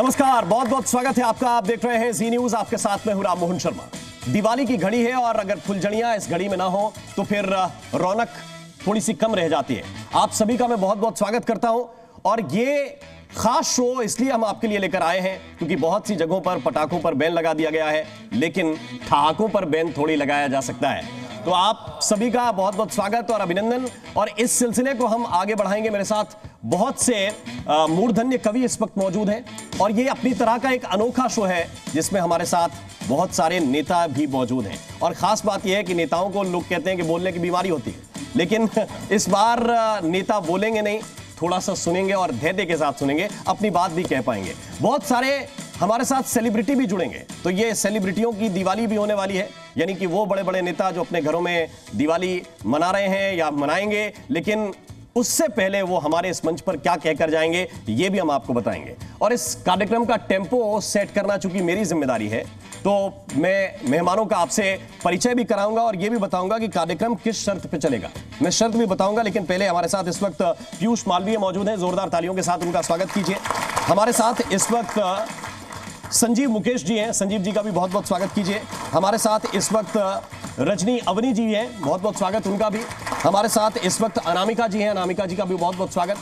नमस्कार, बहुत बहुत स्वागत है आपका। आप देख रहे हैं जी न्यूज, आपके साथ में हूं राम मोहन शर्मा। दिवाली की घड़ी है और अगर फुलझड़ियां इस घड़ी में ना हो तो फिर रौनक थोड़ी सी कम रह जाती है। आप सभी का मैं बहुत बहुत स्वागत करता हूं और ये खास शो इसलिए हम आपके लिए लेकर आए हैं क्योंकि बहुत सी जगहों पर पटाखों पर बैन लगा दिया गया है, लेकिन ठहाकों पर बैन थोड़ी लगाया जा सकता है। तो आप सभी का बहुत बहुत स्वागत और अभिनंदन। और इस सिलसिले को हम आगे बढ़ाएंगे। मेरे साथ बहुत से मूर्धन्य कवि इस वक्त मौजूद हैं और ये अपनी तरह का एक अनोखा शो है जिसमें हमारे साथ बहुत सारे नेता भी मौजूद हैं। और खास बात यह है कि नेताओं को लोग कहते हैं कि बोलने की बीमारी होती है, लेकिन इस बार नेता बोलेंगे नहीं, थोड़ा सा सुनेंगे और धैर्य के साथ सुनेंगे, अपनी बात भी कह पाएंगे। बहुत सारे हमारे साथ सेलिब्रिटी भी जुड़ेंगे, तो ये सेलिब्रिटियों की दिवाली भी होने वाली है, यानी कि वो बड़े बड़े नेता जो अपने घरों में दिवाली मना रहे हैं या मनाएंगे, लेकिन उससे पहले वो हमारे इस मंच पर क्या कहकर जाएंगे ये भी हम आपको बताएंगे। और इस कार्यक्रम का टेम्पो सेट करना चूंकि मेरी जिम्मेदारी है, तो मैं मेहमानों का आपसे परिचय भी कराऊंगा और ये भी बताऊंगा कि कार्यक्रम किस शर्त पे चलेगा। मैं शर्त भी बताऊंगा, लेकिन पहले हमारे साथ इस वक्त पीयूष मालवीय मौजूद हैं। जोरदार तालियों के साथ उनका स्वागत कीजिए। हमारे साथ इस वक्त संजीव मुकेश जी हैं, संजीव जी का भी बहुत बहुत स्वागत कीजिए। हमारे साथ इस वक्त रजनी अवनी जी हैं, बहुत बहुत स्वागत उनका भी। हमारे साथ इस वक्त अनामिका जी हैं, अनामिका जी का भी बहुत बहुत स्वागत।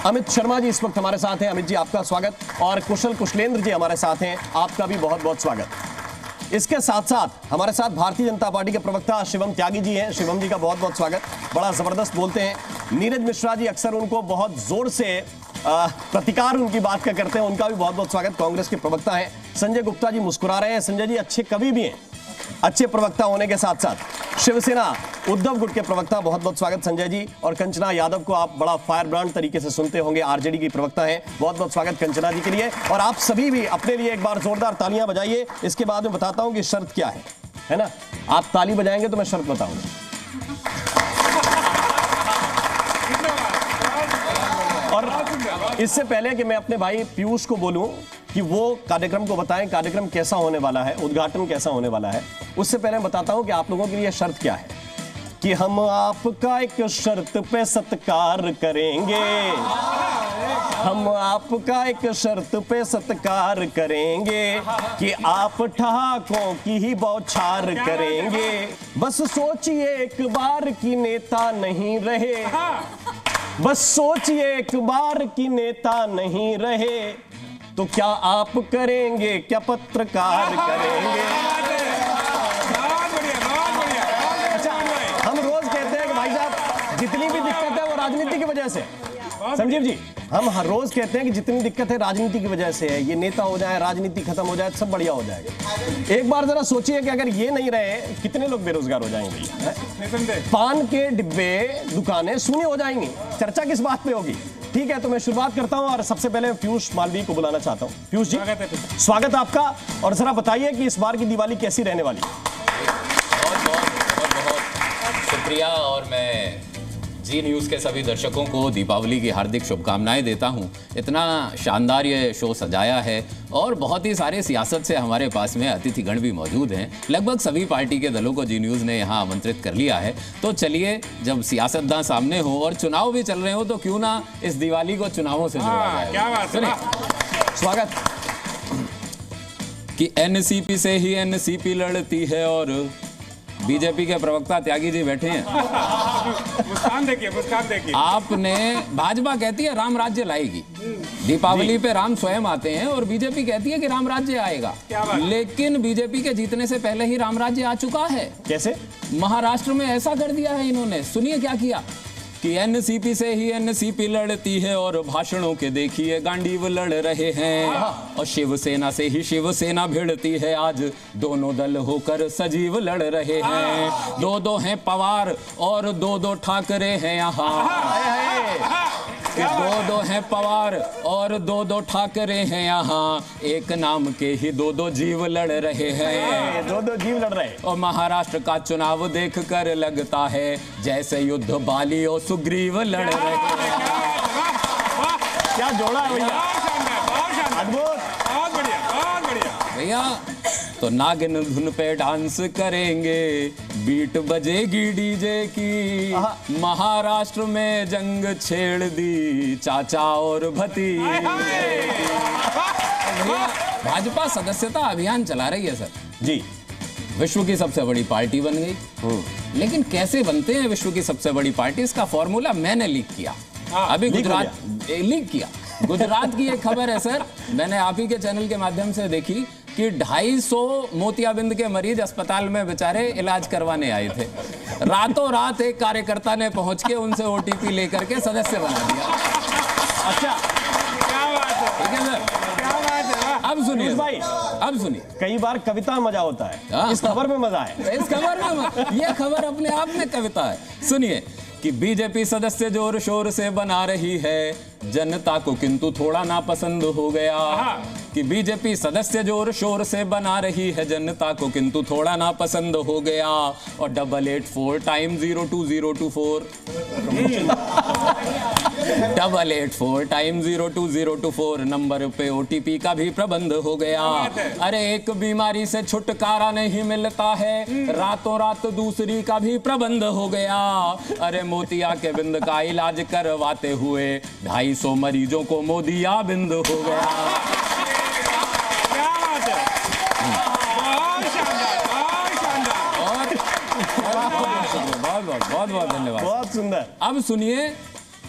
अमित शर्मा जी इस वक्त हमारे साथ हैं, अमित जी आपका स्वागत। और कुशल कुशलेंद्र जी हमारे साथ हैं, आपका भी बहुत बहुत स्वागत। इसके साथ साथ हमारे साथ भारतीय जनता पार्टी के प्रवक्ता शिवम त्यागी जी हैं, शिवम जी का बहुत बहुत स्वागत। बड़ा जबरदस्त बोलते हैं। नीरज मिश्रा जी, अक्सर उनको बहुत जोर से प्रतिकार उनकी बात का करते हैं, उनका भी बहुत बहुत स्वागत, कांग्रेस के प्रवक्ता हैं। संजय गुप्ता जी मुस्कुरा रहे हैं। संजय जी अच्छे कवि भी हैं, अच्छे प्रवक्ता होने के साथ साथ शिवसेना उद्धव गुट के प्रवक्ता, बहुत बहुत स्वागत संजय जी। और कंचना यादव को आप बड़ा फायर ब्रांड तरीके से सुनते होंगे, आरजेडी की प्रवक्ता हैं, बहुत बहुत स्वागत कंचना जी के लिए। और आप सभी भी अपने लिए एक बार जोरदार तालियां बजाइए। इसके बाद मैं बताता हूं कि शर्त क्या है ना? आप ताली बजाएंगे तो मैं शर्त बताऊंगा। और इससे पहले कि मैं अपने भाई पीयूष को बोलूं कि वो कार्यक्रम को बताएं, कार्यक्रम कैसा होने वाला है, उद्घाटन कैसा होने वाला है, उससे पहले मैं बताता हूं कि आप लोगों के लिए शर्त क्या है। कि हम आपका एक शर्त पे सत्कार करेंगे, हम आपका एक शर्त पे सत्कार करेंगे कि आप ठहाकों की ही बौछार करेंगे। बस सोचिए एक बार कि नेता नहीं रहे, बस सोचिए एक बार कि नेता नहीं रहे, तो क्या आप करेंगे, क्या पत्रकार करेंगे? अच्छा, हम रोज कहते हैं कि भाई साहब जितनी भी दिक्कत है वो राजनीति की वजह से। संजीव जी, हम हर रोज कहते हैं कि जितनी दिक्कत है राजनीति की वजह से है, ये नेता हो जाए, राजनीति खत्म हो जाए, सब बढ़िया हो जाएगा। एक बार जरा सोचिए कि अगर ये नहीं रहे, कितने लोग बेरोजगार हो जाएंगे भैया? पान के डिब्बे, दुकानें शून्य हो जाएंगी, चर्चा किस बात पे होगी? ठीक है, तो मैं शुरुआत करता हूं और सबसे पहले पीयूष मालवीय को बुलाना चाहता हूं। पीयूष जी, स्वागत है आपका। और जरा बताइए कि इस बार की दिवाली कैसी रहने वाली है? बहुत शुक्रिया। और मैं जी न्यूज़ के सभी दर्शकों को दीपावली की हार्दिक शुभकामनाएं देता हूं। इतना शानदार ये शो सजाया है और बहुत ही सारे सियासत से हमारे पास में अतिथिगण भी मौजूद हैं। लगभग सभी पार्टी के दलों को जी न्यूज़ ने यहाँ आमंत्रित कर लिया है। तो चलिए, जब सियासतदान सामने हो और चुनाव भी चल रहे हो, तो क्यों ना इस दिवाली को चुनावों से जोड़ा जाए। क्या बात है। स्वागत। कि एनसीपी से ही एनसीपी लड़ती है और बीजेपी के प्रवक्ता त्यागी जी बैठे हैं। मुस्कान देखिए, मुस्कान देखिए। आपने, भाजपा कहती है राम राज्य लाएगी, दीपावली पे राम स्वयं आते हैं, और बीजेपी कहती है कि राम राज्य आएगा। लेकिन बीजेपी के जीतने से पहले ही राम राज्य आ चुका है। कैसे? महाराष्ट्र में ऐसा कर दिया है इन्होंने। सुनिए क्या किया कि एनसीपी से ही एनसीपी लड़ती है और भाषणों के देखिए गांडीव लड़ रहे हैं, और शिवसेना से ही शिवसेना भिड़ती है। आज दोनों दल होकर सजीव लड़ रहे हैं। दो दो हैं पवार और दो दो ठाकरे हैं यहाँ। दो दो हैं पवार और दो दो ठाकरे हैं यहाँ। एक नाम के ही दो दो जीव लड़ रहे हैं। दो दो जीव लड़ रहे हैं। और महाराष्ट्र का चुनाव देखकर लगता है जैसे युद्ध बाली और सुग्रीव लड़ रहे हैं। क्या जोड़ा है भैया, अद्भुत, बहुत बढ़िया, बहुत बढ़िया भैया। तो नागिन धुन पे डांस करेंगे, बीट बजेगी डीजे की। महाराष्ट्र में जंग छेड़ दी चाचा और भतीजे। भैया, भाजपा सदस्यता अभियान चला रही है सर, जी। विश्व की सबसे बड़ी पार्टी बन गई। लेकिन कैसे बनते हैं विश्व की सबसे बड़ी पार्टी, इसका फॉर्मूला मैंने लीक किया। अभी लीक हो गुजरात लीक किया। गुजरात की एक खबर है सर, मैंने आप ही के चैनल के माध्यम से देखी कि 250 मोतियाबिंद के मरीज अस्पताल में बेचारे इलाज करवाने आए थे। रातों रात एक कार्यकर्ता ने पहुंच के उनसे ओटीपी लेकर के सदस्य बना दिया। अच्छा, क्या बात है, ठीक है सर, क्या बात है, वाह। अब सुनिए भाई, अब सुनिए, कई बार कविता में मजा होता है, हाँ। इस खबर में मजा है। इस खबर में ये खबर अपने आप में कविता है। सुनिए कि बीजेपी सदस्य जोर शोर से बना रही है जनता को, किंतु थोड़ा नापसंद हो गया। कि बीजेपी सदस्य जोर शोर से बना रही है जनता को, किंतु थोड़ा नापसंद हो गया। और 884 टाइम 02024 884 टाइम 02024 नंबर पे ओटीपी का भी प्रबंध हो गया। अरे एक बीमारी से छुटकारा नहीं मिलता है, रातों रात दूसरी का भी प्रबंध हो गया। अरे मोतिया के बिंद का इलाज करवाते हुए 250 मरीजों को मोदिया बिंद हो गया। क्या बात है, बहुत शानदार, बहुत शानदार। और बहुत बहुत धन्यवाद। बहुत सुंदर। अब सुनिए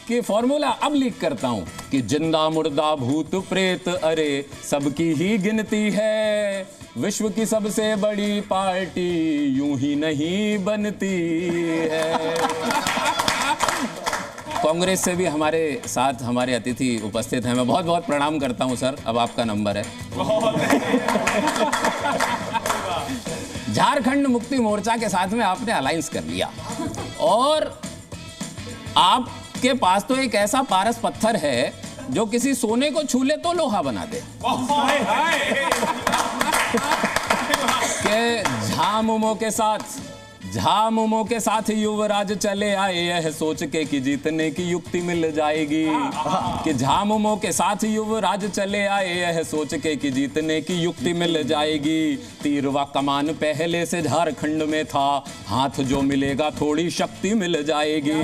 कि फॉर्मूला अब लीक करता हूं कि जिंदा मुर्दा भूत प्रेत अरे सबकी ही गिनती है। विश्व की सबसे बड़ी पार्टी यूं ही नहीं बनती है। कांग्रेस से भी हमारे साथ हमारे अतिथि उपस्थित हैं, मैं बहुत बहुत प्रणाम करता हूं सर। अब आपका नंबर है। झारखंड मुक्ति मोर्चा के साथ में आपने अलायंस कर लिया और आपके पास तो एक ऐसा पारस पत्थर है जो किसी सोने को छू ले तो लोहा बना दे। के झामुमो के साथ युवराज चले आए यह सोच के कि जीतने की युक्ति मिल जाएगी। कि झामुमो के साथ युवराज चले आए यह सोच के कि जीतने की युक्ति मिल जाएगी। तीरवा कमान पहले से झारखंड में था, हाथ जो मिलेगा थोड़ी शक्ति मिल जाएगी।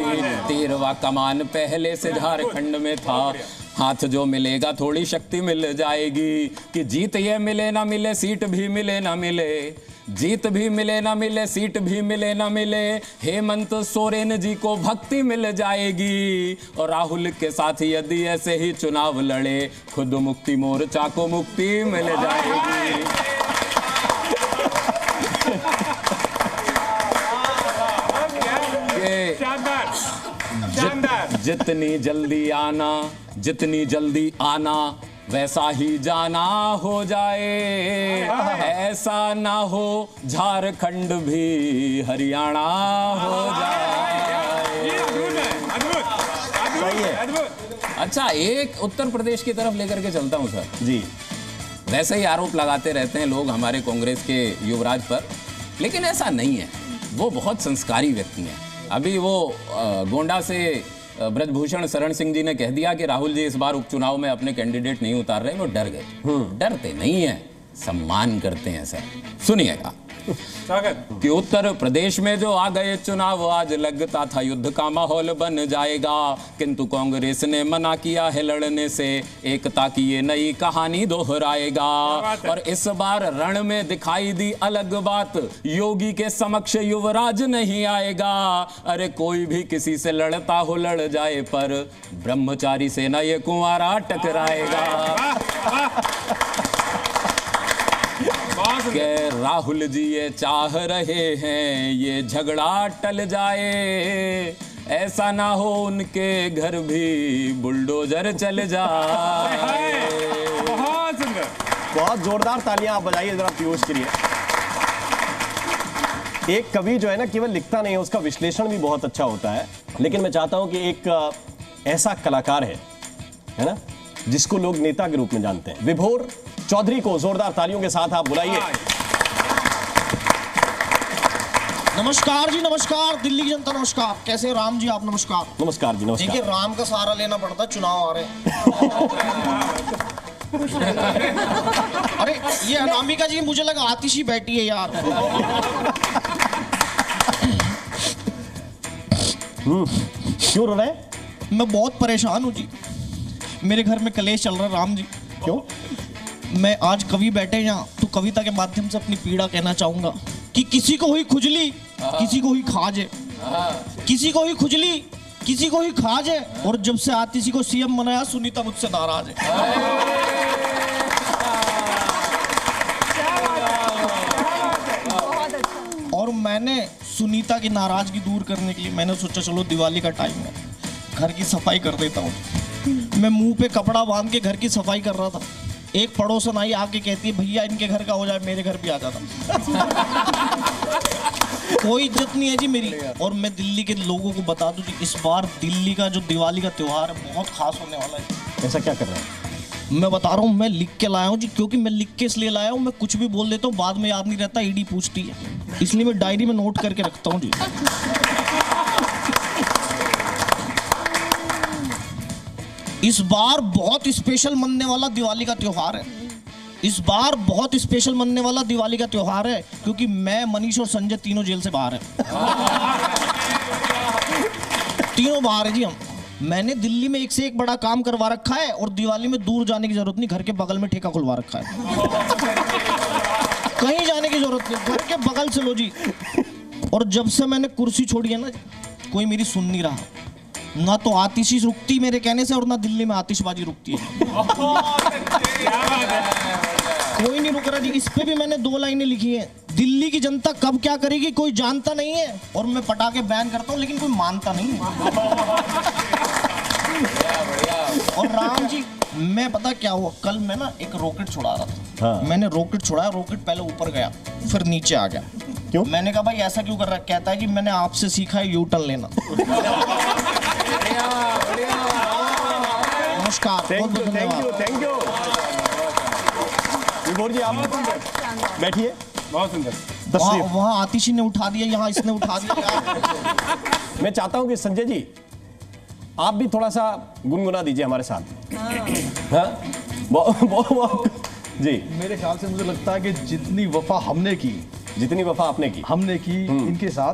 तीरवा कमान पहले से झारखंड में था, हाथ जो मिलेगा थोड़ी शक्ति मिल जाएगी। कि जीत ये मिले ना मिले, सीट भी मिले ना मिले, जीत भी मिले ना मिले, सीट भी मिले ना मिले, हेमंत सोरेन जी को भक्ति मिल जाएगी। और राहुल के साथ यदि ऐसे ही चुनाव लड़े, खुद मुक्ति मोर्चा को मुक्ति मिल जाएगी। शानदार, शानदार। जितनी जल्दी आना वैसा ही जाना हो जाए। ऐसा ना हो झारखंड भी हरियाणा हो जाए। ये अद्भुत है, अद्भुत, अद्भुत, अद्भुत। अच्छा, एक उत्तर प्रदेश की तरफ लेकर के चलता हूं सर जी। वैसे ही आरोप लगाते रहते हैं लोग हमारे कांग्रेस के युवराज पर, लेकिन ऐसा नहीं है। वो बहुत संस्कारी व्यक्ति हैं। अभी वो गोंडा से ब्रजभूषण शरण सिंह जी ने कह दिया कि राहुल जी इस बार उपचुनाव में अपने कैंडिडेट नहीं उतार रहे। वो डर गए। डरते नहीं है, सम्मान करते हैं सर। सुनिएगा कि उत्तर प्रदेश में जो आ गए चुनाव, आज लगता था युद्ध का माहौल बन जाएगा, किंतु कांग्रेस ने मना किया है लड़ने से, एकता की ये नई कहानी दोहराएगा। और इस बार रण में दिखाई दी अलग बात, योगी के समक्ष युवराज नहीं आएगा। अरे कोई भी किसी से लड़ता हो लड़ जाए, पर ब्रह्मचारी से न ये कुंवारा टकराएगा। के राहुल जी ये चाह रहे हैं ये झगड़ा टल जाए, ऐसा ना हो उनके घर भी बुलडोजर चल जाए। बहुत सुंदर, बहुत जोरदार तालियां आप बजाइए जरा पीयूष के लिए। एक कवि जो है ना केवल लिखता नहीं है, उसका विश्लेषण भी बहुत अच्छा होता है। लेकिन मैं चाहता हूं कि एक ऐसा कलाकार है ना, जिसको लोग नेता के रूप में जानते हैं, विभोर चौधरी को जोरदार तालियों के साथ आप बुलाइए। नमस्कार जी, नमस्कार दिल्ली की जनता, नमस्कार। कैसे राम जी आप? नमस्कार। नमस्कार जी, नमस्कार। देखिए राम का सहारा लेना पड़ता, चुनाव आ रहे अरे ये अनामिका जी मुझे लगा आतिशी बैठी है यार। क्यों रो रहे हैं? मैं बहुत परेशान हूँ जी, मेरे घर में कलेश चल रहा है राम जी। क्यों? मैं आज कवि बैठे यहाँ तो कविता के माध्यम से अपनी पीड़ा कहना चाहूंगा कि किसी को हुई खुजली, किसी को हुई खाज, किसी को हुई खुजली, किसी को हुई खाज है, और जब से आतिशी को सीएम बनाया सुनीता मुझसे नाराज है। और मैंने सुनीता की नाराजगी दूर करने के लिए मैंने सोचा चलो दिवाली का टाइम है, घर की सफाई कर देता हूँ। मैं मुंह पे कपड़ा बांध के घर की सफाई कर रहा था, एक पड़ोसन आई आके कहती है भैया इनके घर का हो जाए, मेरे घर भी आ जाता। कोई इज्जत नहीं है जी मेरी। और मैं दिल्ली के लोगों को बता दूं कि इस बार दिल्ली का जो दिवाली का त्योहार है बहुत खास होने वाला है। ऐसा क्या कर रहे हैं? मैं बता रहा हूँ, मैं लिख के लाया हूँ जी, क्योंकि मैं लिख के इसलिए लाया हूँ, मैं कुछ भी बोल देता हूँ बाद में याद नहीं रहता, ईडी पूछती है, इसलिए मैं डायरी में नोट करके रखता हूँ जी। इस बार बहुत स्पेशल मनने वाला दिवाली का त्योहार है। इस बार बहुत स्पेशल मनने वाला दिवाली का त्योहार है क्योंकि मैं, मनीष और संजय तीनों जेल से बाहर हैं। तीनों बाहर है जी हम। मैंने दिल्ली में एक से एक बड़ा काम करवा रखा है और दिवाली में दूर जाने की जरूरत नहीं, घर के बगल में ठेका खुलवा रखा है। कहीं जाने की जरूरत नहीं, घर के बगल से लो जी। और जब से मैंने कुर्सी छोड़ी है ना, कोई मेरी सुन नहीं रहा। ना तो आतिशी रुकती मेरे कहने से और ना दिल्ली में आतिशबाजी रुकती है। कोई नहीं रुक रहा जी। इस पे भी मैंने 2 लाइनें लिखी हैं, दिल्ली की जनता कब क्या करेगी कोई जानता नहीं है, और मैं पटाखे बैन करता हूँ लेकिन कोई मानता नहीं है। और राम जी, मैं पता क्या हुआ, कल मैं ना एक रॉकेट छुड़ा रहा था। हाँ। मैंने रॉकेट छुड़ाया, रॉकेट पहले ऊपर गया फिर नीचे आ गया। क्यों? मैंने कहा भाई ऐसा क्यों कर रहा है? कहता है जी मैंने आपसे सीखा है यू टर्न लेना। नमस्कार, बहुत बहुत धन्यवाद। Thank you. विभोर जी आप बैठिए। बहुत सुंदर। वहाँ आतिशी ने उठा दिया, यहाँ इसने उठा दिया। मैं चाहता हूं कि संजय जी आप भी थोड़ा सा गुनगुना दीजिए हमारे साथ। हाँ? जी। मेरे ख्याल से मुझे लगता है कि जितनी वफा हमने की, जितनी वफा आपने की इनके साथ,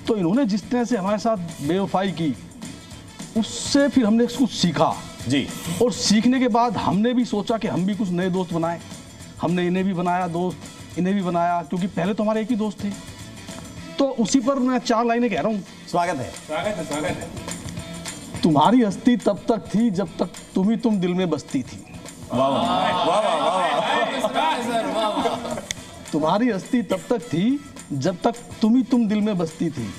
तो इन्होंने जिस तरह से हमारे साथ बेवफाई की, उससे फिर हमने कुछ सीखा जी। और सीखने के बाद हमने भी सोचा कि हम भी कुछ नए दोस्त बनाए। हमने इन्हें भी बनाया दोस्त, इन्हें भी बनाया, क्योंकि पहले तो हमारे एक ही दोस्त थे। तो उसी पर मैं 4 लाइनें कह रहा हूँ। स्वागत है। स्वागत है, स्वागत है। तुम्हारी हस्ती तब तक थी जब तक तुम दिल में बसती थी। वाह वाह वाह वाह। तुम्हारी हस्ती तब तक थी जब तक तुम दिल में बसती थी।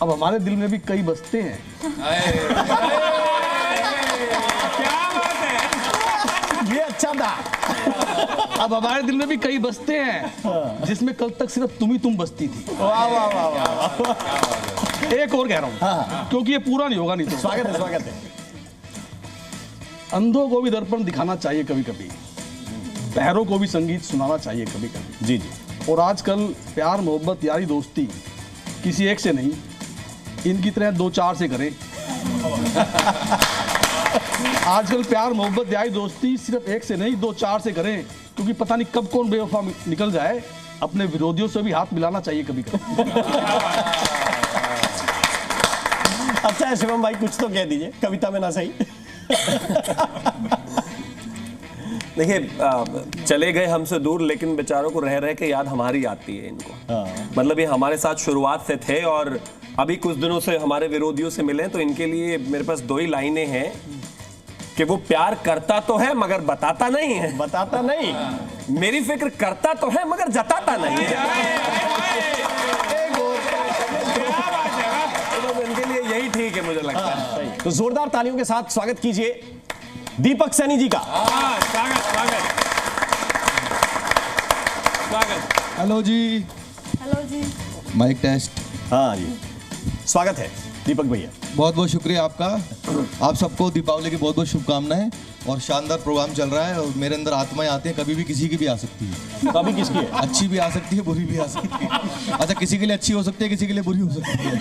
अब हमारे दिल में भी कई बसते हैं। क्या बात है, ये अच्छा था। अब हमारे दिल में भी कई बसते हैं जिसमें कल तक सिर्फ तुम बसती थी। वाह वाह वाह वाह। एक और कह रहा हूँ क्योंकि ये पूरा नहीं होगा नहीं तो। स्वागत है, स्वागत है। अंधों को भी दर्पण दिखाना चाहिए कभी कभी, बहरों को भी संगीत सुनाना चाहिए कभी कभी। जी जी। और आजकल प्यार मोहब्बत यारी दोस्ती किसी एक से नहीं, इनकी तरह 2-4 से करें। आजकल प्यार मोहब्बत यारी दोस्ती सिर्फ एक से नहीं 2-4 से करें, क्योंकि पता नहीं कब कौन बेवफा निकल जाए। अपने विरोधियों से भी हाथ मिलाना चाहिए कभी कभी। अच्छा है शिवम भाई, कुछ तो कह दीजिए, कविता में ना सही। देखिए, चले गए हमसे दूर, लेकिन बेचारों को रह रह के याद हमारी आती है इनको। मतलब ये हमारे साथ शुरुआत से थे और अभी कुछ दिनों से हमारे विरोधियों से मिले, तो इनके लिए मेरे पास 2 ही लाइनें हैं कि वो प्यार करता तो है मगर बताता नहीं है। बताता नहीं। मेरी फिक्र करता तो है मगर जताता नहीं है। तो इनके लिए यही ठीक है मुझे लगता है। तो जोरदार तालियों के साथ स्वागत कीजिए दीपक सैनी जी का। स्वागत स्वागत स्वागत। हेलो जी। हेलो जी। Mic test. हाँ जी, स्वागत है दीपक भैया। बहुत बहुत शुक्रिया आपका। आप सबको दीपावली की बहुत बहुत शुभकामनाएं। और शानदार प्रोग्राम चल रहा है और मेरे अंदर आत्माएं आती हैं, कभी भी किसी की भी आ सकती है। कभी किसकी है? अच्छी भी आ सकती है, बुरी भी आ सकती है। अच्छा, किसी के लिए अच्छी हो सकती है, किसी के लिए बुरी हो सकती है।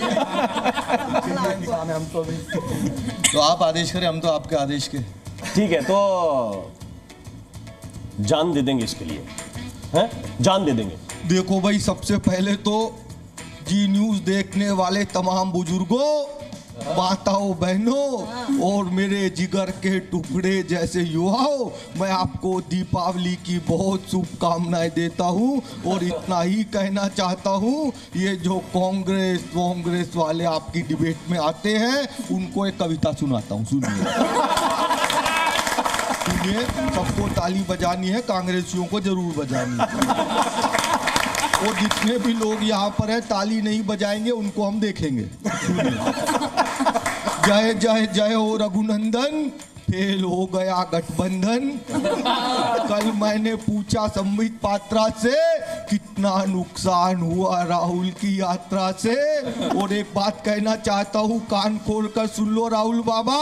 तो आप आदेश करें, हम तो आपके आदेश के। ठीक है, तो जान दे देंगे इसके लिए, हैं? जान दे देंगे। देखो भाई, सबसे पहले तो जी न्यूज़ देखने वाले तमाम बुजुर्गों, माताओं बहनों और मेरे जिगर के टुकड़े जैसे युवाओं, मैं आपको दीपावली की बहुत शुभकामनाएं देता हूं और इतना ही कहना चाहता हूं, ये जो कांग्रेस वाले आपकी डिबेट में आते हैं उनको एक कविता सुनाता हूं, सुनिए। सुनिए, सबको ताली बजानी है, कांग्रेसियों को जरूर बजानी है। और जितने भी लोग यहाँ पर है ताली नहीं बजाएंगे उनको हम देखेंगे। जय जय जय हो रघुनंदन, फेल हो गया गठबंधन। कल मैंने पूछा संबित पात्रा से कितना नुकसान हुआ राहुल की यात्रा से। और एक बात कहना चाहता हूँ, कान खोल कर सुन लो राहुल बाबा,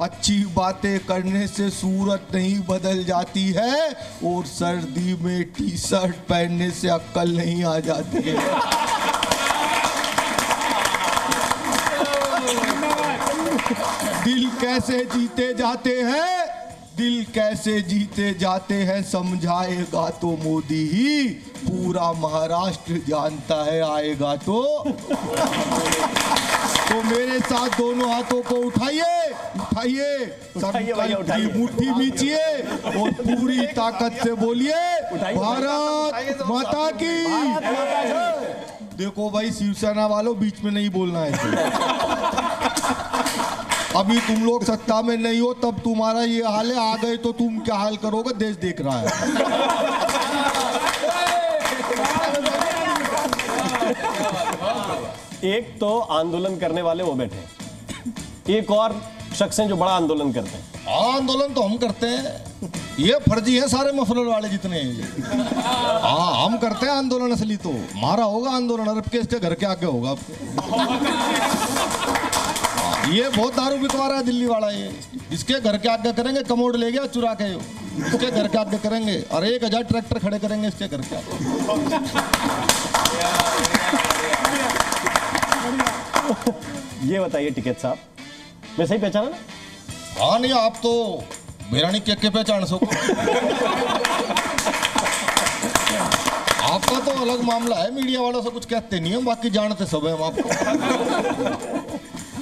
अच्छी बातें करने से सूरत नहीं बदल जाती है और सर्दी में टी शर्ट पहनने से अक्ल नहीं आ जाती है। दिल कैसे जीते जाते हैं, दिल कैसे जीते जाते हैं समझाएगा तो मोदी ही, पूरा महाराष्ट्र जानता है आएगा तो मेरे साथ दोनों हाथों को उठाइए, उठाइए, संकल्प की मुट्ठी मीचिए और पूरी ताकत से बोलिए भारत माता की। देखो भाई शिवसेना वालों, बीच में नहीं बोलना है। अभी तुम लोग सत्ता में नहीं हो तब तुम्हारा ये हाल है, आ गए तो तुम क्या हाल करोगे देश देख रहा है। एक तो आंदोलन करने वाले वो बैठे, एक और शख्स हैं जो बड़ा आंदोलन करते हैं। आंदोलन तो हम करते हैं, ये फर्जी है सारे मफलर वाले जितने हैं। हाँ हम करते हैं आंदोलन, असली तो हमारा होगा आंदोलन, अरब के इसके घर के आगे होगा आपके। ये बहुत दारू बिकवा रहा है दिल्ली वाला, ये इसके घर के आगे करेंगे, कमोड ले गया चुरा के, इसके घर के आगे करेंगे और 1000 ट्रैक्टर खड़े करेंगे इसके घर के आगे। ये बताइए टिकैत साहब, मैं सही पहचाना ना? हाँ नहीं, आप तो मेरा नहीं के पहचान सको। आपका तो अलग मामला है, मीडिया वालों से कुछ कहते नहीं हम, बाकी जानते सब है हम आपको।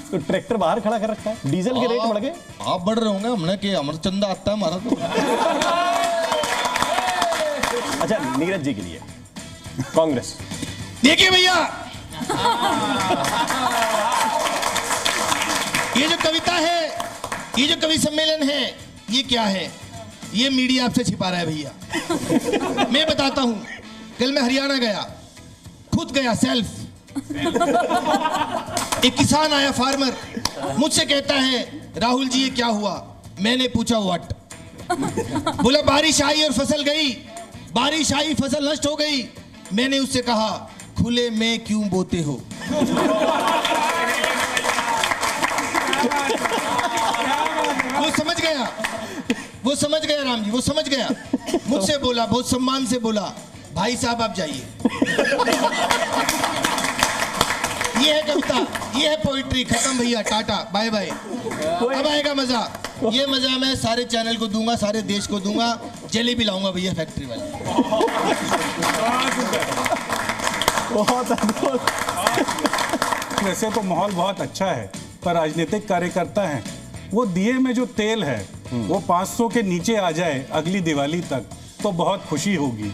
तो ट्रैक्टर बाहर खड़ा कर रखा है, डीजल के रेट बढ़ गए। आप बढ़ रहे होंगे, हमने कि हमारा चंदा आता है हमारा तो। अच्छा नीरज जी के लिए कांग्रेस, देखिए भैया, ये जो कविता है, ये जो कवि सम्मेलन है, ये क्या है? ये मीडिया आपसे छिपा रहा है भैया। मैं बताता हूं, कल मैं हरियाणा गया, खुद गया सेल्फ। एक किसान आया, फार्मर, मुझसे कहता है राहुल जी ये क्या हुआ? मैंने पूछा व्हाट? बोला बारिश आई और फसल गई, बारिश आई फसल नष्ट हो गई। मैंने उससे कहा खुले में क्यों बोते हो? वो समझ गया, वो समझ गया राम जी, वो समझ गया। मुझसे बोला, बहुत सम्मान से बोला, भाई साहब आप जाइए। ये है कविता, ये है पोइट्री, खत्म भैया, टाटा बाय बाय। अब आएगा मजा, ये मजा मैं सारे चैनल को दूंगा, सारे देश को दूंगा। जलेबी लाऊंगा भैया फैक्ट्री वाले। बहुत अद्भुत। वैसे तो माहौल बहुत अच्छा है, पर राजनीतिक कार्यकर्ता हैं, वो दिए में जो तेल है वो 500 के नीचे आ जाए अगली दिवाली तक तो बहुत खुशी होगी।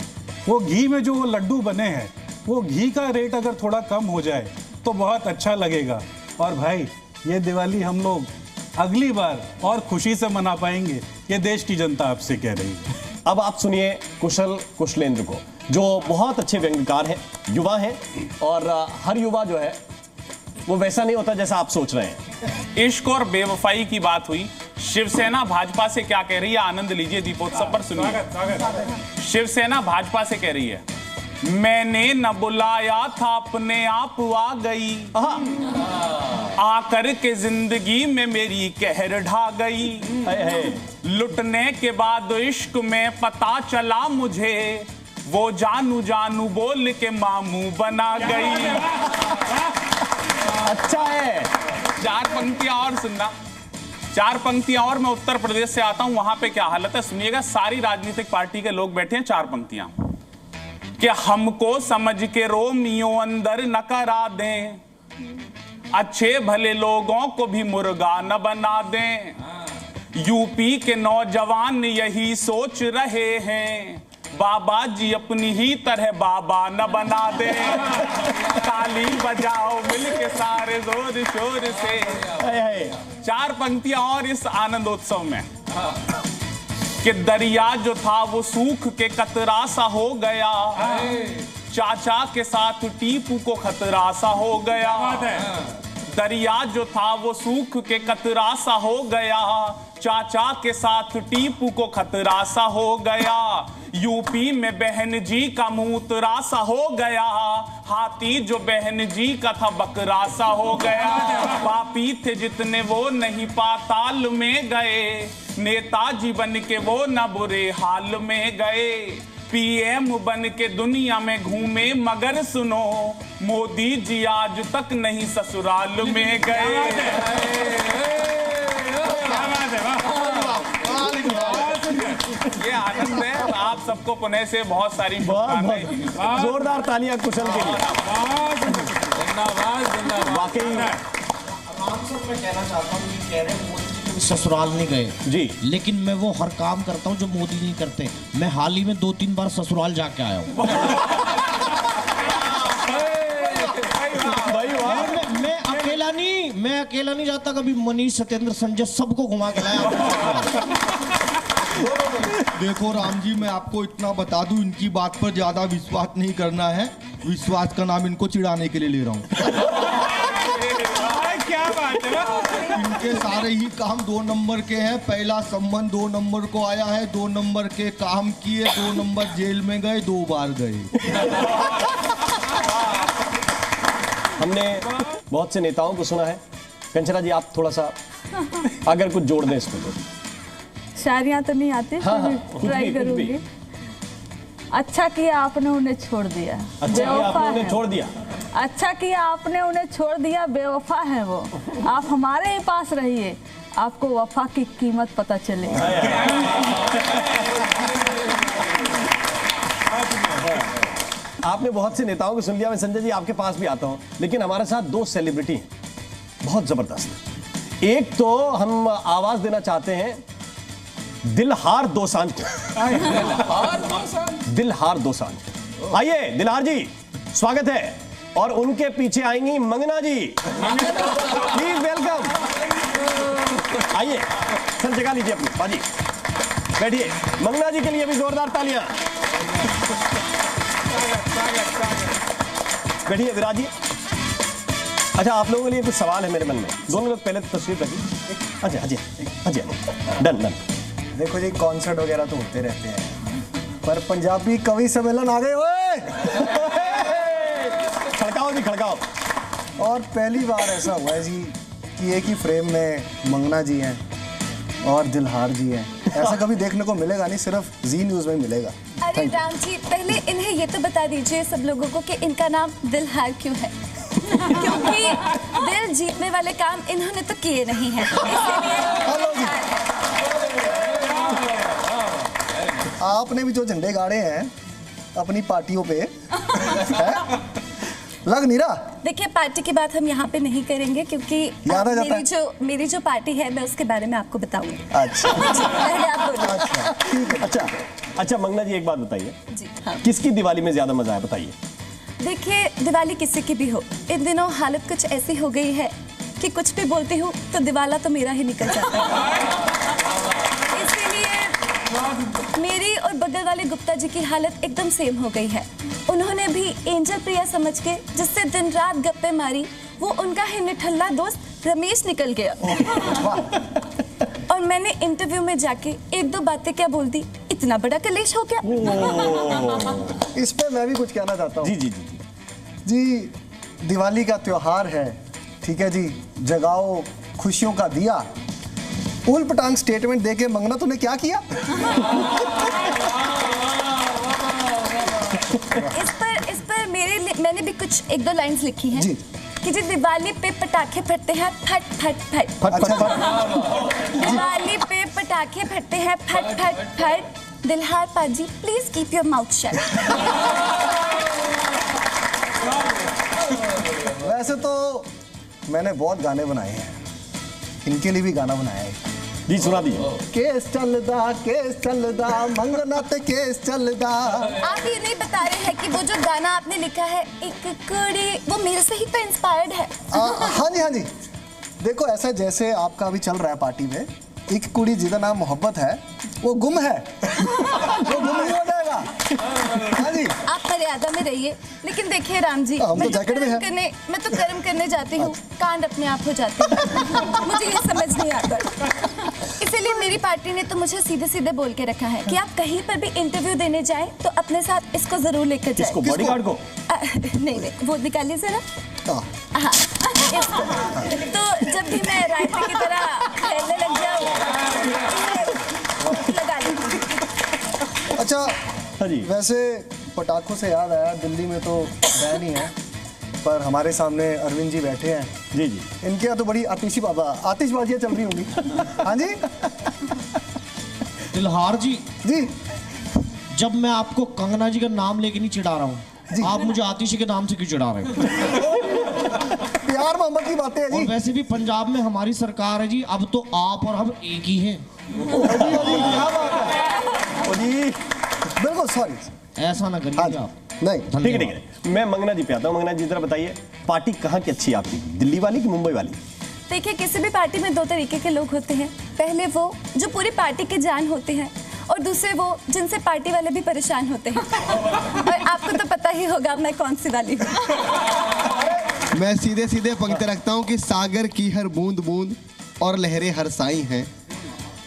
वो घी में जो वो लड्डू बने हैं, वो घी का रेट अगर थोड़ा कम हो जाए तो बहुत अच्छा लगेगा। और भाई ये दिवाली हम लोग अगली बार और खुशी से मना पाएंगे, ये देश की जनता आपसे कह रही है। अब आप सुनिए कुशल कुशलेंद्र को, जो बहुत अच्छे व्यंग्यकार हैं, युवा हैं, और हर युवा जो है वो वैसा नहीं होता जैसा आप सोच रहे हैं। इश्क और बेवफाई की बात हुई, शिवसेना भाजपा से क्या कह रही है, आनंद लीजिए दीपोत्सव पर सुनिए। शिवसेना भाजपा से कह रही है, मैंने न बुलाया था अपने आप आ गई, आकर के जिंदगी में मेरी कहर ढा गई। लुटने के बाद इश्क में पता चला मुझे, वो जानू जानू बोल के मामू बना गई। अच्छा है। 4 पंक्तियां और सुनना, 4 पंक्तियां और। मैं उत्तर प्रदेश से आता हूं, वहां पे क्या हालत है सुनिएगा। सारी राजनीतिक पार्टी के लोग बैठे हैं, 4 पंक्तियां कि हमको समझ के रोमियो अंदर न करा दें, अच्छे भले लोगों को भी मुर्गा न बना दें। यूपी के नौजवान यही सोच रहे हैं, बाबा जी अपनी ही तरह बाबा न बना दे। ताली बजाओ मिलके सारे जोर शोर से। 4 पंक्तियां और इस आनंदोत्सव में कि दरिया जो था वो सूख के कतरा सा हो गया, चाचा के साथ टीपू को खतरा सा हो गया। दरिया जो था वो सूख के कतरा सा हो गया, चाचा के साथ टीपू को खतरा सा हो गया। यूपी में बहन जी का मूतरा सा हो गया, हाथी जो बहन जी का था बकरा सा हो गया। पापी थे जितने वो नहीं पाताल में गए, नेताजी बन के वो न बुरे हाल में गए। पीएम बन के दुनिया में घूमे मगर सुनो, मोदी जी आज तक नहीं ससुराल में गए। ये आनंद है। आप सबको पुनः से बहुत सारी जोरदार तालियां कुशल के लिए। वाकई मैं कहना चाहता हूँ, ये कह रहे हैं मोदी जी कभी ससुराल नहीं गए जी, लेकिन मैं वो हर काम करता हूँ जो मोदी नहीं करते। मैं हाल ही में 2-3 बार ससुराल जाके आया हूँ। मैं अकेला नहीं जाता, कभी मनीष, सत्येंद्र, संजय सबको घुमा के लाया। देखो राम जी, मैं आपको इतना बता दूं, इनकी बात पर ज्यादा विश्वास नहीं करना है। विश्वास का नाम इनको चिढ़ाने के लिए ले रहा हूँ। क्या बात है? इनके सारे ही काम 2 नंबर के हैं। पहला संबंध 2 नंबर को आया है, 2 नंबर के काम किए, 2 नंबर जेल में गए, 2 बार गए। हमने बहुत से नेताओं को सुना है। कंचना जी, आप थोड़ा सा अगर कुछ जोड़ दें इसमें तो। शायरियाँ तो नहीं आती, ट्राई करूंगी। अच्छा किया आपने उन्हें छोड़ दिया, अच्छा किया आपने उन्हें छोड़ दिया। अच्छा किया आपने उन्हें छोड़ दिया, बेवफा है वो। आप हमारे ही पास रहिए, आपको वफा की कीमत पता चलेगी। आपने बहुत से नेताओं को सुन लिया। मैं संजय जी आपके पास भी आता हूं, लेकिन हमारे साथ 2 सेलिब्रिटी हैं बहुत जबरदस्त। एक तो हम आवाज देना चाहते हैं दिलहार दोसांझ। दिलहार दोसांझ, आइए दिलहार जी, स्वागत है। और उनके पीछे आएंगी मंगना जी। Please welcome. आइए सर, जगह लीजिए अपनी, बाजी बैठिए। मंगना जी के लिए भी जोरदार तालियां। बैठिए, विराजिए। अच्छा, आप लोगों के लिए कुछ सवाल है मेरे मन में। दोनों लोग पहले तस्वीर रखिए। अच्छा, अच्छा, डन। देखो जी, कॉन्सर्ट वगैरह तो होते रहते हैं, पर पंजाबी कवि सम्मेलन आ गए ओए। खड़काओ जी, खड़काओ। और पहली बार ऐसा हुआ है जी कि एक ही फ्रेम में मंगना जी हैं और दिलहार जी हैं। ऐसा कभी देखने को मिलेगा नहीं, सिर्फ जी न्यूज़ में मिलेगा। अरे राम जी, पहले इन्हें ये तो बता दीजिए सब लोगों को कि इनका नाम दिलहार क्यों है? क्योंकि दिल जीतने वाले काम इन्होंने तो किए नहीं हैं, इसीलिए। आपने भी जो झंडे गाड़े हैं अपनी पार्टियों पे है? लग नहीं रहा। देखिए, पार्टी की बात हम यहाँ पे नहीं करेंगे, क्योंकि याद आ जाता है। मेरी जो पार्टी है मैं उसके बारे में आपको बताऊंगी। अच्छा, पहले आप बोलिए। अच्छा, ठीक है। अच्छा मंगना जी, एक बात बताइए, जी हाँ। किसकी दिवाली में ज्यादा मजा आया, बताइए। देखिए, दिवाली किसी की भी हो, इन दिनों हालत कुछ ऐसी हो गई है कि कुछ भी बोलती हूँ तो दिवाला तो मेरा ही निकल जाता है। इसीलिए मेरी और बगल वाले गुप्ता जी की हालत एकदम सेम हो गई है। उन्होंने भी एंजल प्रिया समझ के जिससे दिन रात गप्पे मारी, वो उनका ही निठल्ला दोस्त रमेश निकल गया। और मैंने इंटरव्यू में जाके 1-2 बातें क्या बोल दी, इतना बड़ा कलेश हो गया। इस पे मैं भी कुछ कहना चाहता हूँ। जी, दिवाली का त्योहार है, ठीक है जी, जगाओ खुशियों का दिया। उल पटांग स्टेटमेंट देके मंगना तूने क्या किया? इस पर मैंने भी कुछ 1-2 लाइंस लिखी हैं जी। कि जी दिवाली पे पटाखे फटते हैं फट फट फट। दिवाली पे पटाखे फटते हैं फट फट फट। दिलहार पाजी, please keep your mouth shut. वैसे तो मैंने बहुत गाने बनाए हैं, इनके लिए भी गाना बनाया है। जी सुना दीजिए। केस चलदा मंगना ते केस चलदा। आप ये नहीं बता रहे हैं कि वो जो गाना आपने लिखा है एक कुड़ी, वो मेरे से ही तो इंस्पायर्ड है। हाँ जी, देखो ऐसा जैसे आपका अभी चल रहा है पार्टी में, एक कुड़ी जिसका नाम मोहब्बत है वो गुम है, वो गुम नहीं हो जाएगा। हाँ जी, आप मर्यादा में रहिए। लेकिन देखिए राम जी, हम तो जैकेट में हैं। मैं तो कर्म करने जाती हूँ, कांड अपने आप हो जाते हैं। मुझे ये समझ नहीं आता, इसीलिए मेरी पार्टी ने तो मुझे सीधे सीधे बोल के रखा है कि आप कहीं पर भी इंटरव्यू देने जाएं तो अपने साथ इसको जरूर लेकर जाएं। इसको बॉडीगार्ड को? नहीं, वो निकालिए जरा। हाँ, इसको। तो जब भी मैं रायते की तरह खेलने लग जाऊँ, लगा लीजिए। अच्छा हाँ जी। वैसे पटाखों से याद आया, दिल्ली में तो बैन ही है, पर हमारे सामने अरविंद जी बैठे हैं। जी, इनके यहाँ तो बड़ी आतिशबाजियाँ चल रही होंगी। हाँ जी दिलहार जी, जी जब मैं आपको कंगना जी का नाम लेके नहीं चिढ़ा रहा हूँ, आप मुझे आतिशी के नाम से क्यों चिढ़ा रहे हो? प्यार मोहब्बत की बातें हैं और जी। वैसे भी पंजाब में हमारी सरकार है जी, अब तो आप और हम एक ही हैं। बिल्कुल, सॉरी, ऐसा ना करिए आप। नहीं ठीक है। मैं मंगना जी पे आता हूँ। मंगना जी जरा बताइए, पार्टी कहाँ की अच्छी है आपकी, दिल्ली वाली कि मुंबई वाली? देखिए, किसी भी पार्टी में दो तरीके के लोग होते हैं। पहले वो जो पूरी पार्टी की जान होते हैं, और दूसरे वो जिनसे पार्टी वाले भी परेशान होते हैं। और आपको तो पता ही होगा मैं कौन सी वाली हूँ। मैं सीधे सीधे पंक्ति रखता हूँ कि सागर की हर बूंद बूंद और लहरें हर साई हैं।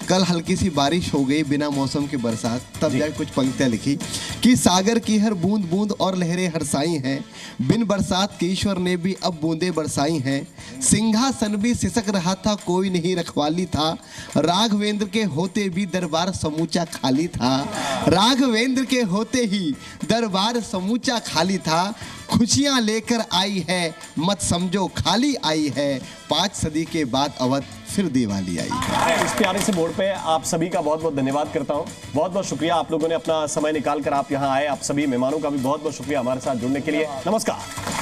कल हल्की सी बारिश हो गई बिना मौसम की बरसात, तब जाके कुछ पंक्तियाँ लिखी कि सागर की हर बूंद बूंद और लहरें हरसाई हैं। बिन बरसात के ईश्वर ने भी अब बूंदे बरसाई हैं। सिंहासन भी सिसक रहा था, कोई नहीं रखवाली था। राघवेंद्र के होते भी दरबार समूचा खाली था। राघवेंद्र के होते ही दरबार समूचा खाली था। खुशियां लेकर आई है, मत समझो खाली आई है। 5 सदी के बाद अवध फिर दिवाली आई है। इस प्यारे से बोर्ड पे आप सभी का बहुत बहुत धन्यवाद करता हूं। बहुत बहुत शुक्रिया, आप लोगों ने अपना समय निकाल कर आप यहाँ आए। आप सभी मेहमानों का भी बहुत बहुत शुक्रिया हमारे साथ जुड़ने के लिए। नमस्कार।